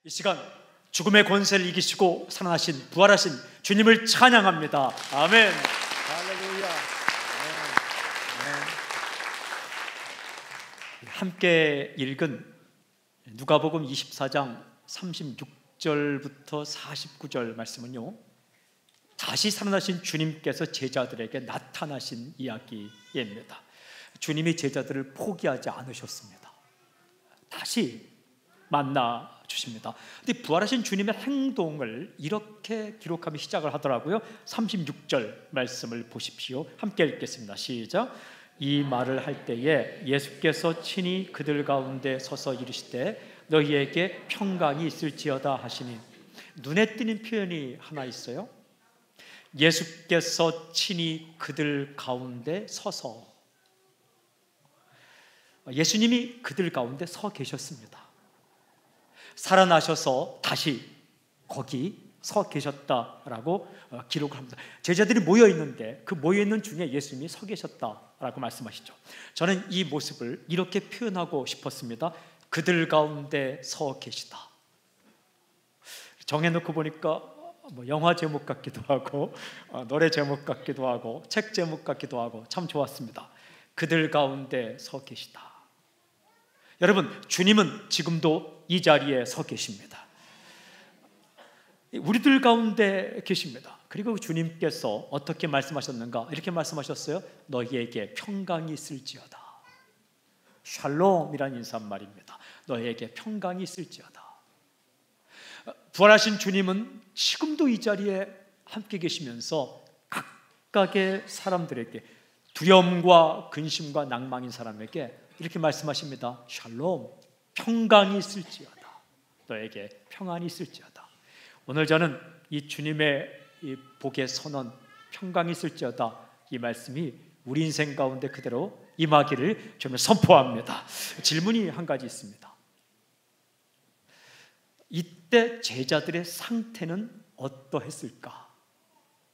이 시간 죽음의 권세를 이기시고 살아나신 부활하신 주님을 찬양합니다. 아멘. 할렐루야. 함께 읽은 누가복음 24장 36절부터 49절 말씀은요, 다시 살아나신 주님께서 제자들에게 나타나신 이야기입니다. 주님이 제자들을 포기하지 않으셨습니다. 다시 만나 주십니다. 근데 부활하신 주님의 행동을 이렇게 기록하며 시작을 하더라고요. 36절 말씀을 보십시오. 함께 읽겠습니다. 시작. 이 말을 할 때에 예수께서 친히 그들 가운데 서서 이르시되 너희에게 평강이 있을지어다 하시니, 눈에 띄는 표현이 하나 있어요. 예수께서 친히 그들 가운데 서서, 예수님이 그들 가운데 서 계셨습니다. 살아나셔서 다시 거기 서 계셨다라고 기록을 합니다. 제자들이 모여 있는데 그 모여 있는 중에 예수님이 서 계셨다라고 말씀하시죠. 저는 이 모습을 이렇게 표현하고 싶었습니다. 그들 가운데 서 계시다. 정해놓고 보니까 영화 제목 같기도 하고 노래 제목 같기도 하고 책 제목 같기도 하고 참 좋았습니다. 그들 가운데 서 계시다. 여러분, 주님은 지금도 이 자리에 서 계십니다. 우리들 가운데 계십니다. 그리고 주님께서 어떻게 말씀하셨는가? 이렇게 말씀하셨어요. 너희에게 평강이 있을지어다. 샬롬이라는 인사말입니다. 너희에게 평강이 있을지어다. 부활하신 주님은 지금도 이 자리에 함께 계시면서 각각의 사람들에게, 두려움과 근심과 낭망인 사람에게 이렇게 말씀하십니다. 샬롬, 평강이 있을지어다. 너에게 평안이 있을지어다. 오늘 저는 이 주님의 이 복의 선언, 평강이 있을지어다, 이 말씀이 우리 인생 가운데 그대로 임하기를 저는 선포합니다. 질문이 한 가지 있습니다. 이때 제자들의 상태는 어떠했을까?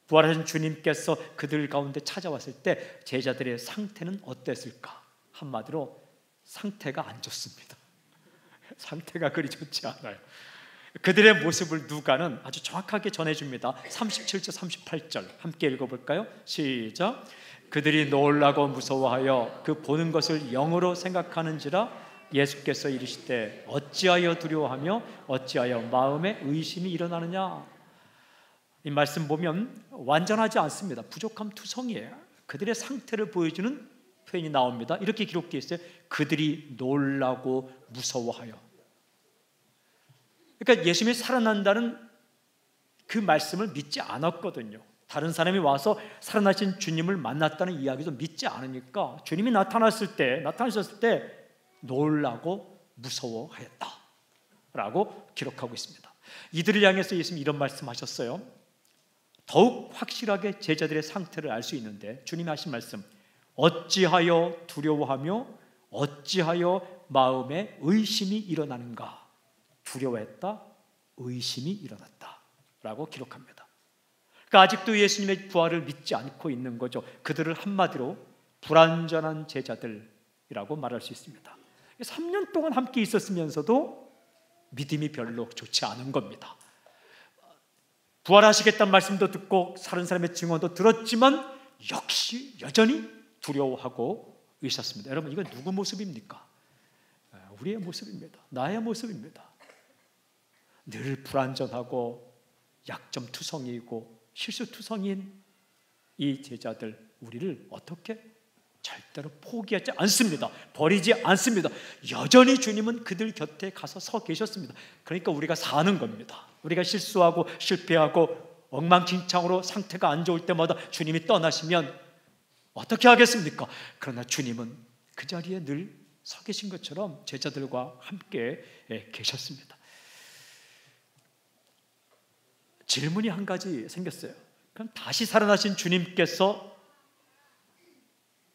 부활하신 주님께서 그들 가운데 찾아왔을 때 제자들의 상태는 어땠을까? 한마디로 상태가 안 좋습니다. 상태가 그리 좋지 않아요. 그들의 모습을 누가는 아주 정확하게 전해줍니다. 37절 38절 함께 읽어볼까요? 시작. 그들이 놀라고 무서워하여 그 보는 것을 영으로 생각하는지라 예수께서 이르시되 어찌하여 두려워하며 어찌하여 마음에 의심이 일어나느냐. 이 말씀 보면 완전하지 않습니다. 부족함 투성이에요. 그들의 상태를 보여주는 표현이 나옵니다. 이렇게 기록되어 있어요. 그들이 놀라고 무서워하여. 그러니까 예수님이 살아난다는 그 말씀을 믿지 않았거든요. 다른 사람이 와서 살아나신 주님을 만났다는 이야기도 믿지 않으니까 주님이 나타나셨을 때 놀라고 무서워하였다라고 기록하고 있습니다. 이들을 향해서 예수님이 이런 말씀하셨어요. 더욱 확실하게 제자들의 상태를 알 수 있는데 주님이 하신 말씀, 어찌하여 두려워하며 어찌하여 마음에 의심이 일어나는가. 두려워했다, 의심이 일어났다 라고 기록합니다. 그러니까 아직도 예수님의 부활을 믿지 않고 있는 거죠. 그들을 한마디로 불완전한 제자들이라고 말할 수 있습니다. 3년 동안 함께 있었으면서도 믿음이 별로 좋지 않은 겁니다. 부활하시겠다는 말씀도 듣고 다른 사람의 증언도 들었지만 역시 여전히 두려워하고 있었습니다. 여러분, 이건 누구 모습입니까? 우리의 모습입니다. 나의 모습입니다. 늘 불완전하고 약점투성이이고 실수투성이인 이 제자들, 우리를 어떻게 절대로 포기하지 않습니다. 버리지 않습니다. 여전히 주님은 그들 곁에 가서 서 계셨습니다. 그러니까 우리가 사는 겁니다. 우리가 실수하고 실패하고 엉망진창으로 상태가 안 좋을 때마다 주님이 떠나시면 어떻게 하겠습니까? 그러나 주님은 그 자리에 늘 서 계신 것처럼 제자들과 함께 계셨습니다. 질문이 한 가지 생겼어요. 그럼 다시 살아나신 주님께서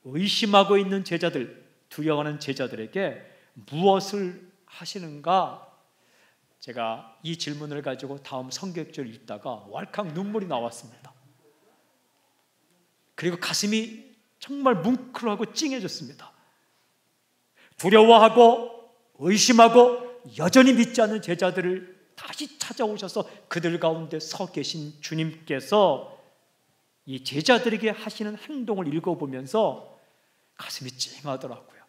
의심하고 있는 제자들, 두려워하는 제자들에게 무엇을 하시는가? 제가 이 질문을 가지고 다음 성경절을 읽다가 왈칵 눈물이 나왔습니다. 그리고 가슴이 정말 뭉클하고 찡해졌습니다. 두려워하고 의심하고 여전히 믿지 않는 제자들을 다시 찾아오셔서 그들 가운데 서 계신 주님께서 이 제자들에게 하시는 행동을 읽어보면서 가슴이 찡하더라고요.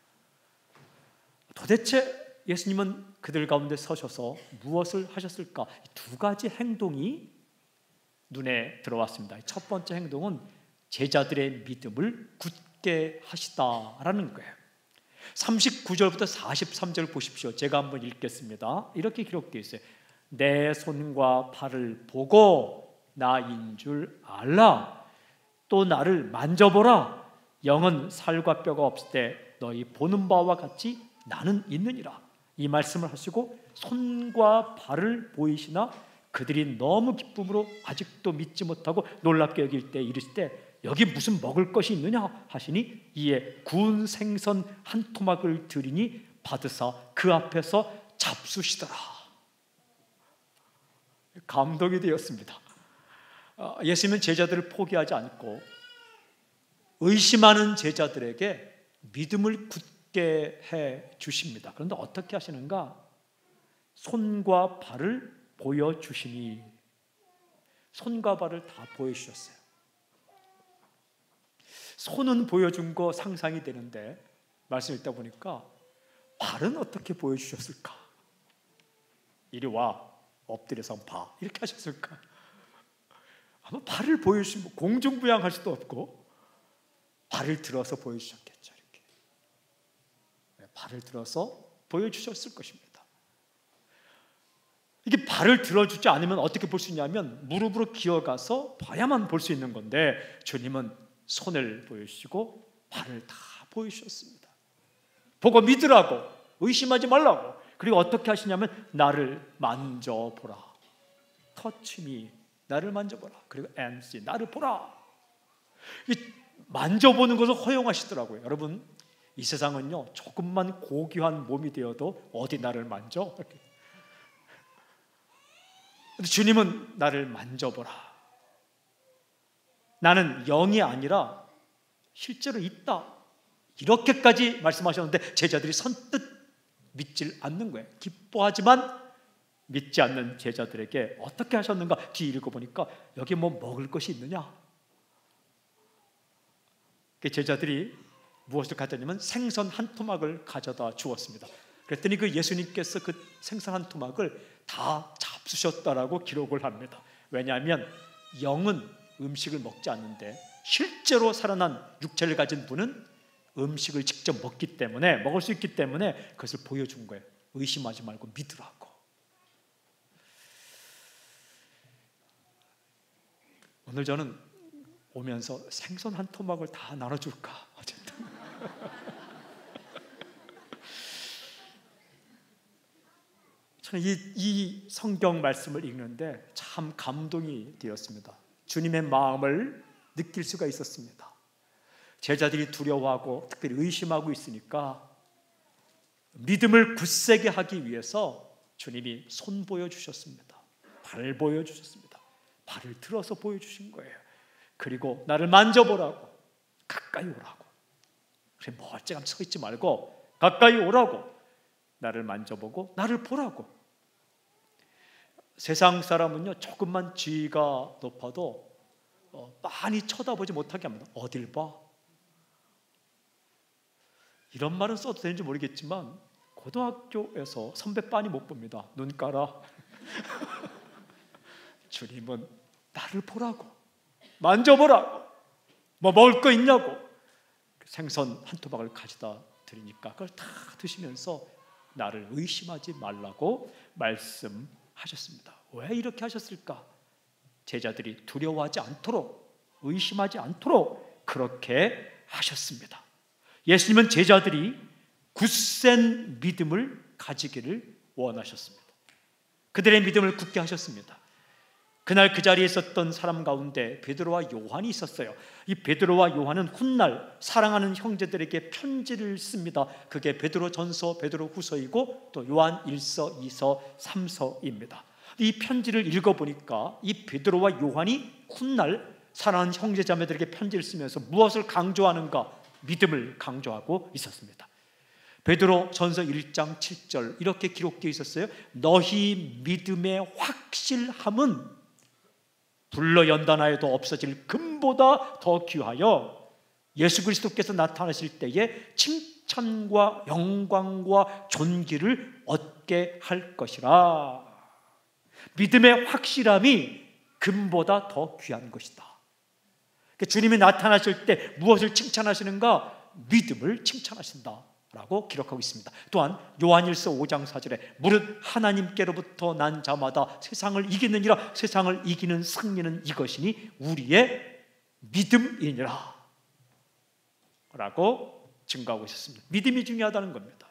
도대체 예수님은 그들 가운데 서셔서 무엇을 하셨을까? 두 가지 행동이 눈에 들어왔습니다. 첫 번째 행동은 제자들의 믿음을 굳게 하시다라는 거예요. 39절부터 43절 보십시오. 제가 한번 읽겠습니다. 이렇게 기록되어 있어요. 내 손과 발을 보고 나인 줄 알라. 또 나를 만져보라. 영은 살과 뼈가 없을 때 너희 보는 바와 같이 나는 있느니라. 이 말씀을 하시고 손과 발을 보이시나 그들이 너무 기쁨으로 아직도 믿지 못하고 놀랍게 여길 때 이르실 때 여기 무슨 먹을 것이 있느냐 하시니 이에 구운 생선 한 토막을 드리니 받으사 그 앞에서 잡수시더라. 감동이 되었습니다. 예수님은 제자들을 포기하지 않고 의심하는 제자들에게 믿음을 굳게 해 주십니다. 그런데 어떻게 하시는가? 손과 발을 보여주시니, 손과 발을 다 보여주셨어요. 손은 보여준 거 상상이 되는데 말씀 읽다 보니까 발은 어떻게 보여주셨을까? 이리 와, 엎드려서 봐, 이렇게 하셨을까? 아마 발을 보여주시면 공중부양할 수도 없고 발을 들어서 보여주셨겠죠. 이렇게 발을 들어서 보여주셨을 것입니다. 이게 발을 들어주지 않으면 어떻게 볼 수 있냐면 무릎으로 기어가서 봐야만 볼 수 있는 건데 주님은 손을 보여주시고 발을 다 보여주셨습니다. 보고 믿으라고, 의심하지 말라고. 그리고 어떻게 하시냐면 나를 만져보라. touch me, 나를 만져보라. 그리고 and see, 나를 보라. 만져보는 것을 허용하시더라고요. 여러분, 이 세상은요 조금만 고귀한 몸이 되어도 어디 나를 만져? 근데 주님은 나를 만져보라. 나는 영이 아니라 실제로 있다. 이렇게까지 말씀하셨는데 제자들이 선뜻 믿질 않는 거예요. 기뻐하지만 믿지 않는 제자들에게 어떻게 하셨는가? 뒤에 읽어보니까 여기 뭐 먹을 것이 있느냐? 제자들이 무엇을 가져냐면 생선 한 토막을 가져다 주었습니다. 그랬더니 그 예수님께서 그 생선 한 토막을 다 잡수셨다라고 기록을 합니다. 왜냐하면 영은 음식을 먹지 않는데 실제로 살아난 육체를 가진 분은 음식을 직접 먹기 때문에, 먹을 수 있기 때문에 그것을 보여준 거예요. 의심하지 말고 믿으라고. 오늘 저는 오면서 생선 한 토막을 다 나눠줄까? 어쨌든 저는 이 성경 말씀을 읽는데 참 감동이 되었습니다. 주님의 마음을 느낄 수가 있었습니다. 제자들이 두려워하고 특별히 의심하고 있으니까 믿음을 굳세게 하기 위해서 주님이 손 보여주셨습니다. 발 보여주셨습니다. 발을 들어서 보여주신 거예요. 그리고 나를 만져보라고, 가까이 오라고. 그래, 멀쩡하게 서 있지 말고 가까이 오라고, 나를 만져보고 나를 보라고. 세상 사람은요 조금만 지위가 높아도 많이 쳐다보지 못하게 합니다. 어딜 봐? 이런 말은 써도 되는지 모르겠지만 고등학교에서 선배 빤히 못 봅니다. 눈 깔아. 주님은 나를 보라고, 만져보라고, 뭐 먹을 거 있냐고. 생선 한 토막을 가져다 드리니까 그걸 다 드시면서 나를 의심하지 말라고 말씀하셨습니다. 왜 이렇게 하셨을까? 제자들이 두려워하지 않도록, 의심하지 않도록 그렇게 하셨습니다. 예수님은 제자들이 굳센 믿음을 가지기를 원하셨습니다. 그들의 믿음을 굳게 하셨습니다. 그날 그 자리에 있었던 사람 가운데 베드로와 요한이 있었어요. 이 베드로와 요한은 훗날 사랑하는 형제들에게 편지를 씁니다. 그게 베드로전서, 베드로후서이고 또 요한 1서, 2서, 3서입니다. 이 편지를 읽어보니까 이 베드로와 요한이 훗날 사랑하는 형제자매들에게 편지를 쓰면서 무엇을 강조하는가? 믿음을 강조하고 있었습니다. 베드로전서 1장 7절 이렇게 기록되어 있었어요. 너희 믿음의 확실함은 불러 연단하여도 없어질 금보다 더 귀하여 예수 그리스도께서 나타나실 때에 칭찬과 영광과 존귀를 얻게 할 것이라. 믿음의 확실함이 금보다 더 귀한 것이다. 주님이 나타나실 때 무엇을 칭찬하시는가? 믿음을 칭찬하신다 라고 기록하고 있습니다. 또한 요한일서 5장 4절에 무릇 하나님께로부터 난 자마다 세상을 이기느니라. 세상을 이기는 승리는 이것이니 우리의 믿음이니라 라고 증거하고 있었습니다. 믿음이 중요하다는 겁니다.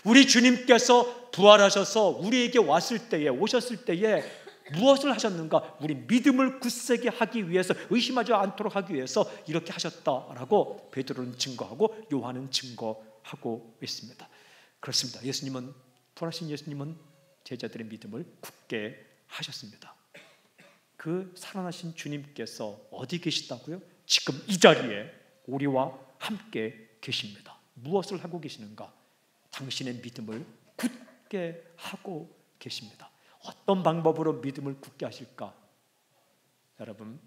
우리 주님께서 부활하셔서 우리에게 오셨을 때에 무엇을 하셨는가? 우리 믿음을 굳세게 하기 위해서, 의심하지 않도록 하기 위해서 이렇게 하셨다라고 베드로는 증거하고 요한은 증거하고 있습니다. 그렇습니다. 부활하신 예수님은 제자들의 믿음을 굳게 하셨습니다. 그 살아나신 주님께서 어디 계시다고요? 지금 이 자리에 우리와 함께 계십니다. 무엇을 하고 계시는가? 당신의 믿음을 굳게 하고 계십니다. 어떤 방법으로 믿음을 굳게 하실까? 여러분,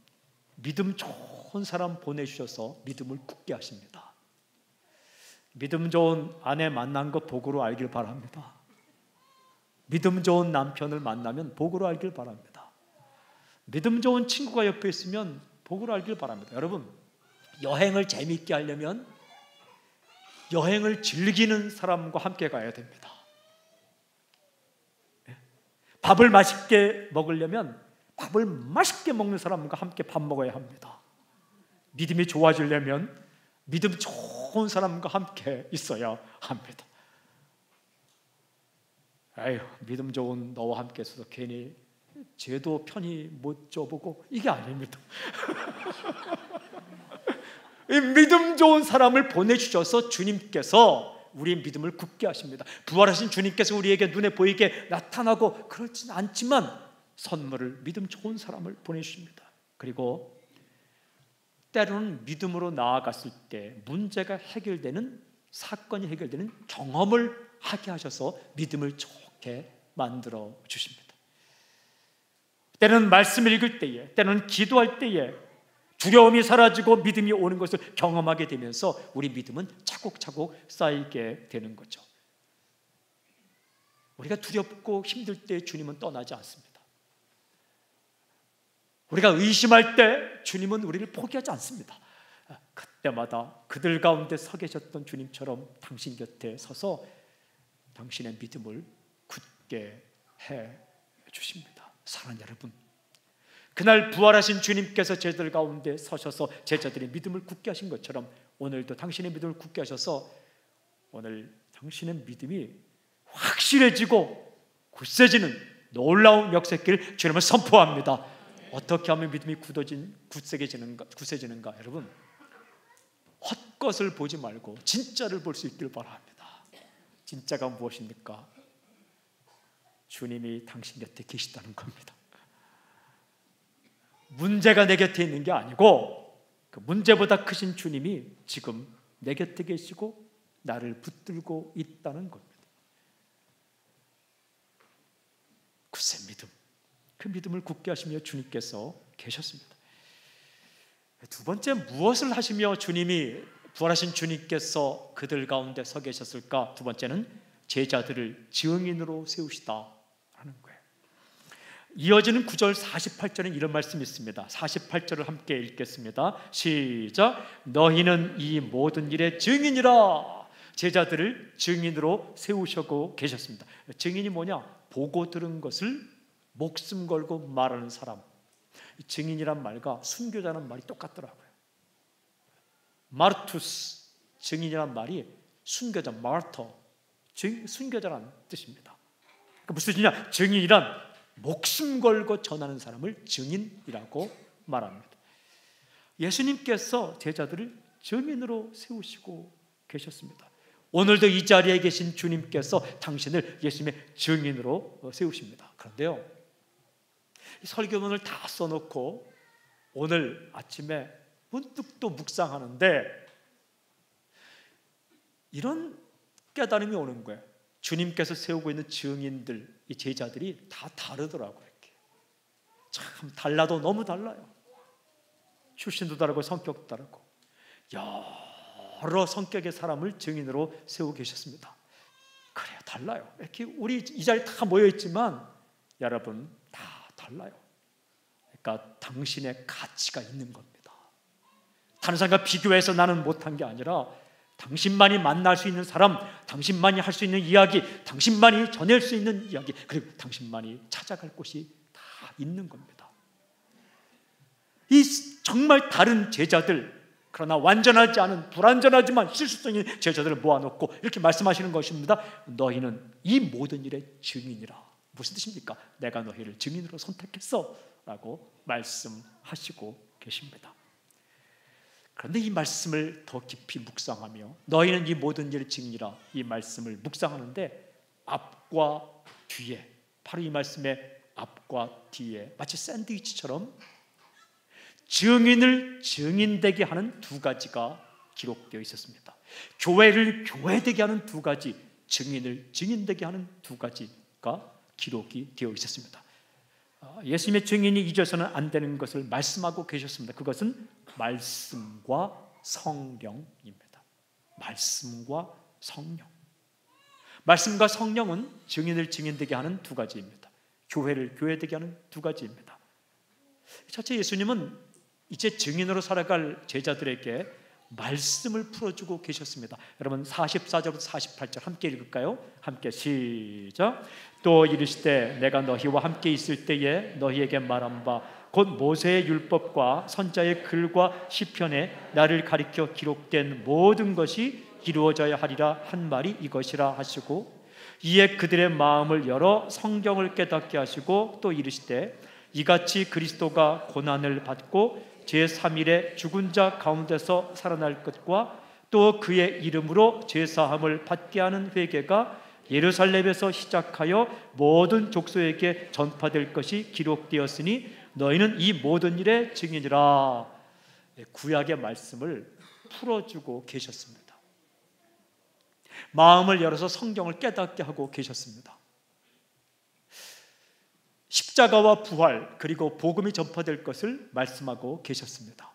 믿음 좋은 사람 보내주셔서 믿음을 굳게 하십니다. 믿음 좋은 아내 만난 거 복으로 알길 바랍니다. 믿음 좋은 남편을 만나면 복으로 알길 바랍니다. 믿음 좋은 친구가 옆에 있으면 복으로 알길 바랍니다. 여러분, 여행을 재미있게 하려면 여행을 즐기는 사람과 함께 가야 됩니다. 밥을 맛있게 먹으려면 밥을 맛있게 먹는 사람과 함께 밥 먹어야 합니다. 믿음이 좋아지려면 믿음 좋은 사람과 함께 있어야 합니다. 아유, 믿음 좋은 너와 함께 있어서 괜히 죄도 편히 못 져보고, 이게 아닙니다. 이 믿음 좋은 사람을 보내주셔서 주님께서 우리의 믿음을 굳게 하십니다. 부활하신 주님께서 우리에게 눈에 보이게 나타나고 그렇진 않지만 선물을, 믿음 좋은 사람을 보내주십니다. 그리고 때로는 믿음으로 나아갔을 때 문제가 해결되는, 사건이 해결되는 경험을 하게 하셔서 믿음을 좋게 만들어 주십니다. 때로는 말씀을 읽을 때에, 때로는 기도할 때에 두려움이 사라지고 믿음이 오는 것을 경험하게 되면서 우리 믿음은 차곡차곡 쌓이게 되는 거죠. 우리가 두렵고 힘들 때 주님은 떠나지 않습니다. 우리가 의심할 때 주님은 우리를 포기하지 않습니다. 그때마다 그들 가운데 서 계셨던 주님처럼 당신 곁에 서서 당신의 믿음을 굳게 해 주십니다. 사랑하는 여러분, 그날 부활하신 주님께서 제자들 가운데 서셔서 제자들의 믿음을 굳게 하신 것처럼 오늘도 당신의 믿음을 굳게 하셔서 오늘 당신의 믿음이 확실해지고 굳세지는 놀라운 역사길 주님을 선포합니다. 어떻게 하면 믿음이 굳세지는가? 여러분, 헛것을 보지 말고 진짜를 볼 수 있기를 바랍니다. 진짜가 무엇입니까? 주님이 당신 곁에 계시다는 겁니다. 문제가 내 곁에 있는 게 아니고 그 문제보다 크신 주님이 지금 내 곁에 계시고 나를 붙들고 있다는 겁니다. 굳세 믿음, 그 믿음을 굳게 하시며 주님께서 계셨습니다. 두 번째, 무엇을 하시며 주님이, 부활하신 주님께서 그들 가운데 서 계셨을까? 두 번째는 제자들을 증인으로 세우시다 하는 거예요. 이어지는 9절 48절은 이런 말씀이 있습니다. 48절을 함께 읽겠습니다. 시작. 너희는 이 모든 일의 증인이라. 제자들을 증인으로 세우시고 계셨습니다. 증인이 뭐냐? 보고 들은 것을 목숨 걸고 말하는 사람. 증인이란 말과 순교자는 말이 똑같더라고요. 마르투스, 증인이란 말이 순교자, 마르터, 순교자라는 뜻입니다. 그러니까 무슨 뜻이냐? 증인이란 목숨 걸고 전하는 사람을 증인이라고 말합니다. 예수님께서 제자들을 증인으로 세우시고 계셨습니다. 오늘도 이 자리에 계신 주님께서 당신을 예수님의 증인으로 세우십니다. 그런데요, 설교문을 다 써놓고 오늘 아침에 문득 또 묵상하는데 이런 깨달음이 오는 거예요. 주님께서 세우고 있는 증인들, 이 제자들이 다 다르더라고요. 이렇게. 참 달라도 너무 달라요. 출신도 다르고 성격도 다르고 여러 성격의 사람을 증인으로 세우고 계셨습니다. 그래요, 달라요. 이렇게 우리 이 자리에 다 모여있지만 여러분 다 달라요. 그러니까 당신의 가치가 있는 겁니다. 다른 사람과 비교해서 나는 못한 게 아니라 당신만이 만날 수 있는 사람, 당신만이 할 수 있는 이야기, 당신만이 전할 수 있는 이야기, 그리고 당신만이 찾아갈 곳이 다 있는 겁니다. 이 정말 다른 제자들, 그러나 완전하지 않은 불완전하지만 실수성인 제자들을 모아놓고 이렇게 말씀하시는 것입니다. 너희는 이 모든 일의 증인이라. 무슨 뜻입니까? 내가 너희를 증인으로 선택했어 라고 말씀하시고 계십니다. 그런데 이 말씀을 더 깊이 묵상하며 너희는 이 모든 일의 증인이라 이 말씀을 묵상하는데 앞과 뒤에, 바로 이 말씀의 앞과 뒤에 마치 샌드위치처럼 증인을 증인되게 하는 두 가지가 기록되어 있었습니다. 교회를 교회되게 하는 두 가지, 증인을 증인되게 하는 두 가지가 기록이 되어 있었습니다. 예수님의 증인이 잊어서는 안 되는 것을 말씀하고 계셨습니다. 그것은 말씀과 성령입니다. 말씀과 성령. 말씀과 성령은 증인을 증인되게 하는 두 가지입니다. 교회를 교회되게 하는 두 가지입니다. 첫째, 예수님은 이제 증인으로 살아갈 제자들에게 말씀을 풀어주고 계셨습니다. 여러분 44절부터 48절 함께 읽을까요? 함께 시작. 또 이르시되 내가 너희와 함께 있을 때에 너희에게 말한 바 곧 모세의 율법과 선자의 글과 시편에 나를 가리켜 기록된 모든 것이 이루어져야 하리라 한 말이 이것이라 하시고 이에 그들의 마음을 열어 성경을 깨닫게 하시고 또 이르시되 이같이 그리스도가 고난을 받고 제3일에 죽은 자 가운데서 살아날 것과 또 그의 이름으로 제사함을 받게 하는 회개가 예루살렘에서 시작하여 모든 족속에게 전파될 것이 기록되었으니 너희는 이 모든 일의 증인이라. 구약의 말씀을 풀어주고 계셨습니다. 마음을 열어서 성경을 깨닫게 하고 계셨습니다. 십자가와 부활 그리고 복음이 전파될 것을 말씀하고 계셨습니다.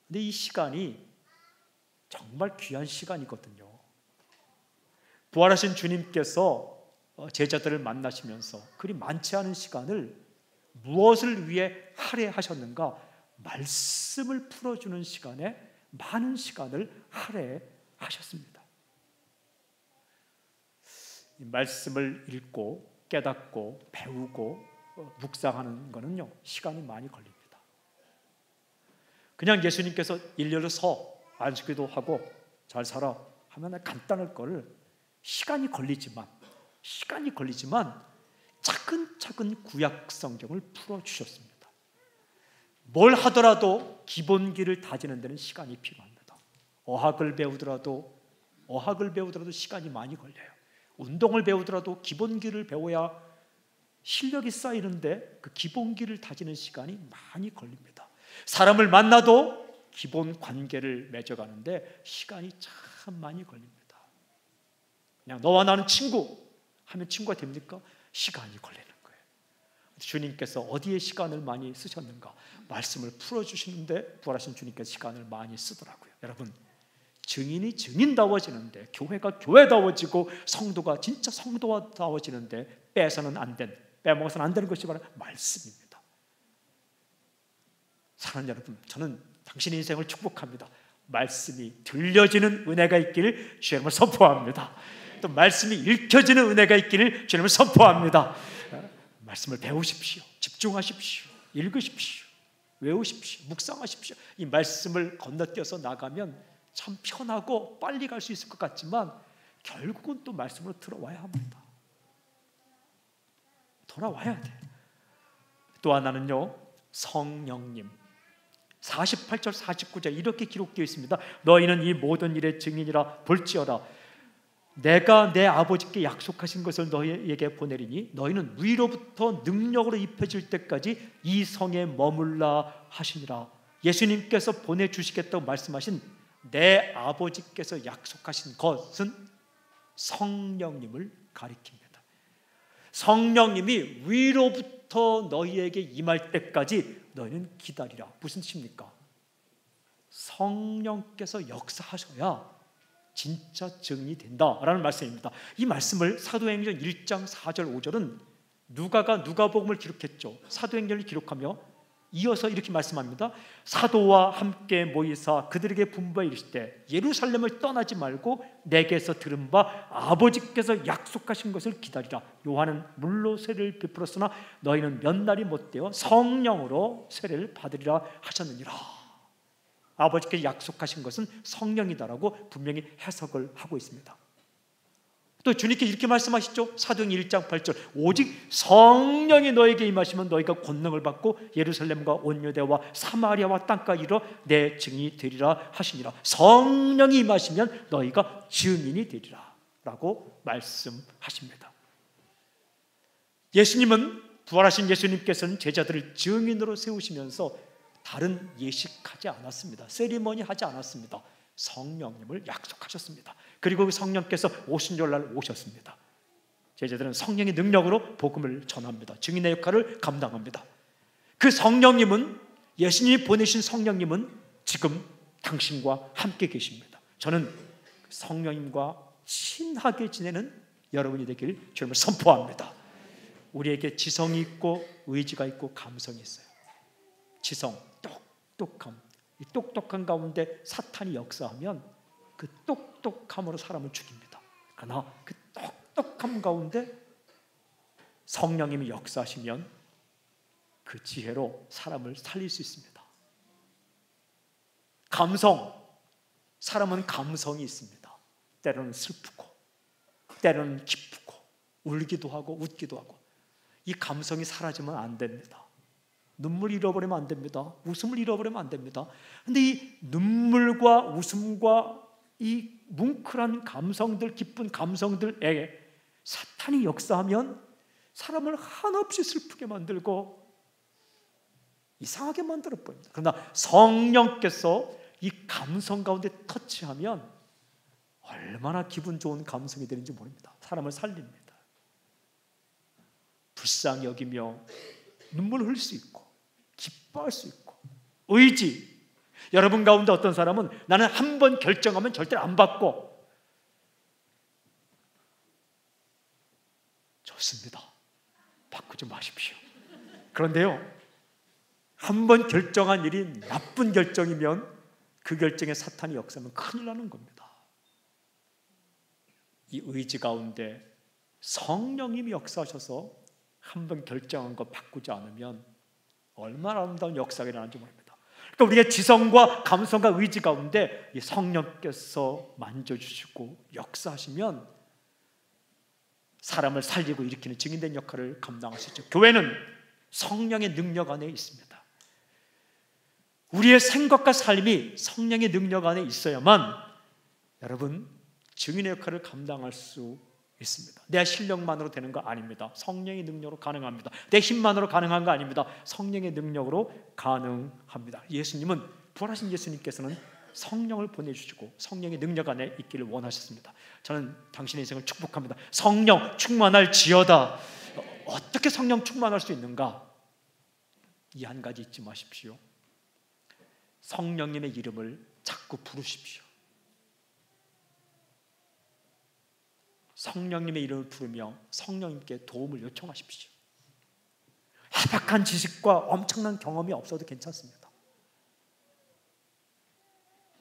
근데 이 시간이 정말 귀한 시간이거든요. 부활하신 주님께서 제자들을 만나시면서 그리 많지 않은 시간을 무엇을 위해 할애하셨는가? 말씀을 풀어주는 시간에 많은 시간을 할애하셨습니다. 이 말씀을 읽고 깨닫고 배우고 묵상하는 것은요 시간이 많이 걸립니다. 그냥 예수님께서 일렬로 서 안식기도 하고 잘 살아 하면 간단할 거를 시간이 걸리지만 차근차근 구약 성경을 풀어주셨습니다. 뭘 하더라도 기본기를 다지는 데는 시간이 필요합니다. 어학을 배우더라도 시간이 많이 걸려요. 운동을 배우더라도 기본기를 배워야 실력이 쌓이는데 그 기본기를 다지는 시간이 많이 걸립니다. 사람을 만나도 기본 관계를 맺어가는데 시간이 참 많이 걸립니다. 그냥 너와 나는 친구 하면 친구가 됩니까? 시간이 걸리는 거예요. 주님께서 어디에 시간을 많이 쓰셨는가? 말씀을 풀어주시는데 부활하신 주님께서 시간을 많이 쓰더라고요. 여러분, 증인이 증인다워지는데 교회가 교회다워지고 성도가 진짜 성도다워지는데 빼먹어서는 안 되는 것이 바로 말씀입니다. 사랑하는 여러분, 저는 당신의 인생을 축복합니다. 말씀이 들려지는 은혜가 있기를 주님을 선포합니다. 또 말씀이 읽혀지는 은혜가 있기를 주님을 선포합니다. 말씀을 배우십시오. 집중하십시오. 읽으십시오. 외우십시오. 묵상하십시오. 이 말씀을 건너뛰어서 나가면 참 편하고 빨리 갈 수 있을 것 같지만 결국은 또 말씀으로 들어와야 합니다. 돌아와야 돼. 또 하나는요, 성령님. 48절 49절 이렇게 기록되어 있습니다. 너희는 이 모든 일의 증인이라 볼지어다. 내가 내 아버지께 약속하신 것을 너희에게 보내리니 너희는 위로부터 능력으로 입혀질 때까지 이 성에 머물라 하시니라. 예수님께서 보내주시겠다고 말씀하신 내 아버지께서 약속하신 것은 성령님을 가리킵니다. 성령님이 위로부터 너희에게 임할 때까지 너희는 기다리라. 무슨 뜻입니까? 성령께서 역사하셔야 진짜 증인이 된다라는 말씀입니다. 이 말씀을 사도행전 1장 4절 5절은 누가가 누가복음을 기록했죠. 사도행전을 기록하며 이어서 이렇게 말씀합니다. 사도와 함께 모이사 그들에게 분부하여 이르시되 예루살렘을 떠나지 말고 내게서 들은 바 아버지께서 약속하신 것을 기다리라. 요한은 물로 세례를 베풀었으나 너희는 몇 날이 못되어 성령으로 세례를 받으리라 하셨느니라. 아버지께서 약속하신 것은 성령이다라고 분명히 해석을 하고 있습니다. 또 주님께서 이렇게 말씀하시죠. 사도행전 1장 8절 오직 성령이 너에게 임하시면 너희가 권능을 받고 예루살렘과 온 유대와 사마리아와 땅까지 이르러 내 증인이 되리라 하시니라. 성령이 임하시면 너희가 증인이 되리라 라고 말씀하십니다. 예수님은, 부활하신 예수님께서는 제자들을 증인으로 세우시면서 다른 예식하지 않았습니다. 세리머니 하지 않았습니다. 성령님을 약속하셨습니다. 그리고 그 성령께서 오순절날 오셨습니다. 제자들은 성령의 능력으로 복음을 전합니다. 증인의 역할을 감당합니다. 그 성령님은, 예수님이 보내신 성령님은 지금 당신과 함께 계십니다. 저는 성령님과 친하게 지내는 여러분이 되길 주님을 선포합니다. 우리에게 지성이 있고 의지가 있고 감성이 있어요. 지성, 똑똑함. 이 똑똑한 가운데 사탄이 역사하면 그 똑똑함으로 사람을 죽입니다. 그러나 그 똑똑함 가운데 성령님이 역사하시면 그 지혜로 사람을 살릴 수 있습니다. 감성, 사람은 감성이 있습니다. 때로는 슬프고 때로는 기쁘고 울기도 하고 웃기도 하고, 이 감성이 사라지면 안 됩니다. 눈물 잃어버리면 안 됩니다. 웃음을 잃어버리면 안 됩니다. 근데 이 눈물과 웃음과 이 뭉클한 감성들, 기쁜 감성들에 사탄이 역사하면 사람을 한없이 슬프게 만들고 이상하게 만들어 버립니다. 그러나 성령께서 이 감성 가운데 터치하면 얼마나 기분 좋은 감성이 되는지 모릅니다. 사람을 살립니다. 불쌍히 여기며 눈물을 흘릴 수 있고 기뻐할 수 있고, 의지. 여러분 가운데 어떤 사람은 나는 한 번 결정하면 절대로 안 바꿔. 좋습니다. 바꾸지 마십시오. 그런데요, 한 번 결정한 일이 나쁜 결정이면 그 결정에 사탄이 역사하면 큰일 나는 겁니다. 이 의지 가운데 성령님이 역사하셔서 한 번 결정한 거 바꾸지 않으면 얼마나 아름다운 역사가 일어나는지 모릅니다. 그러니까 우리의 지성과 감성과 의지 가운데 이 성령께서 만져주시고 역사하시면 사람을 살리고 일으키는 증인된 역할을 감당하시죠. 교회는 성령의 능력 안에 있습니다. 우리의 생각과 삶이 성령의 능력 안에 있어야만 여러분 증인의 역할을 감당할 수 있습니다. 내 실력만으로 되는 거 아닙니다. 성령의 능력으로 가능합니다. 내 힘만으로 가능한 거 아닙니다. 성령의 능력으로 가능합니다. 예수님은, 부활하신 예수님께서는 성령을 보내주시고 성령의 능력 안에 있기를 원하셨습니다. 저는 당신의 인생을 축복합니다. 성령 충만할 지어다. 어떻게 성령 충만할 수 있는가? 이 한 가지 잊지 마십시오. 성령님의 이름을 자꾸 부르십시오. 성령님의 이름을 부르며 성령님께 도움을 요청하십시오. 해박한 지식과 엄청난 경험이 없어도 괜찮습니다.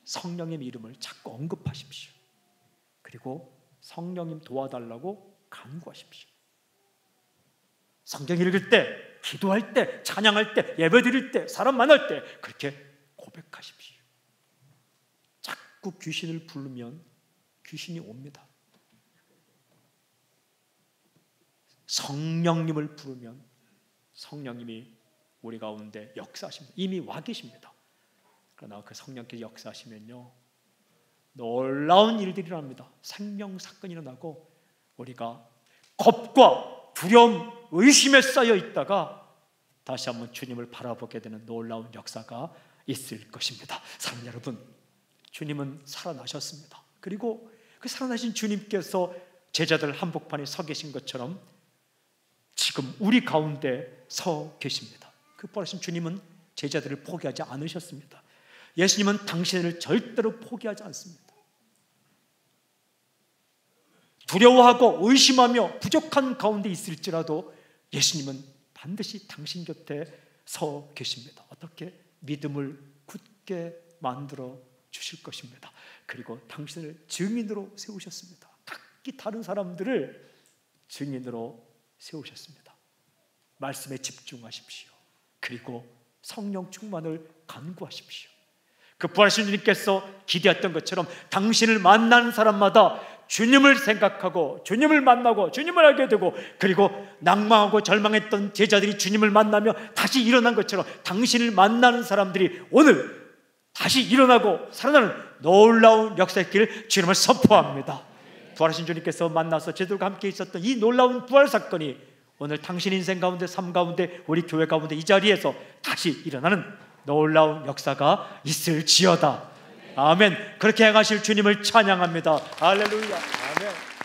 성령님의 이름을 자꾸 언급하십시오. 그리고 성령님 도와달라고 간구하십시오. 성경 읽을 때, 기도할 때, 찬양할 때, 예배드릴 때, 사람 만날 때 그렇게 고백하십시오. 자꾸 귀신을 부르면 귀신이 옵니다. 성령님을 부르면 성령님이 우리 가운데 역사하십니다. 이미 와 계십니다. 그러나 그 성령께서 역사하시면요, 놀라운 일들이 일어납니다. 생명사건이 일어나고 우리가 겁과 두려움, 의심에 쌓여 있다가 다시 한번 주님을 바라보게 되는 놀라운 역사가 있을 것입니다. 사랑하는 여러분, 주님은 살아나셨습니다. 그리고 그 살아나신 주님께서 제자들 한복판에 서 계신 것처럼 지금 우리 가운데 서 계십니다. 그 부활하신 주님은 제자들을 포기하지 않으셨습니다. 예수님은 당신을 절대로 포기하지 않습니다. 두려워하고 의심하며 부족한 가운데 있을지라도 예수님은 반드시 당신 곁에 서 계십니다. 어떻게? 믿음을 굳게 만들어 주실 것입니다. 그리고 당신을 증인으로 세우셨습니다. 각기 다른 사람들을 증인으로 세우셨습니다. 말씀에 집중하십시오. 그리고 성령 충만을 간구하십시오. 그 부활하신 주님께서 기대했던 것처럼 당신을 만나는 사람마다 주님을 생각하고 주님을 만나고 주님을 알게 되고, 그리고 낭망하고 절망했던 제자들이 주님을 만나며 다시 일어난 것처럼 당신을 만나는 사람들이 오늘 다시 일어나고 살아나는 놀라운 역사의 길을 주님을 선포합니다. 부활하신 주님께서 만나서 제자들과 함께 있었던 이 놀라운 부활 사건이 오늘 당신 인생 가운데, 삶 가운데, 우리 교회 가운데 이 자리에서 다시 일어나는 놀라운 역사가 있을지어다. 아멘. 그렇게 행하실 주님을 찬양합니다. 할렐루야. 아멘.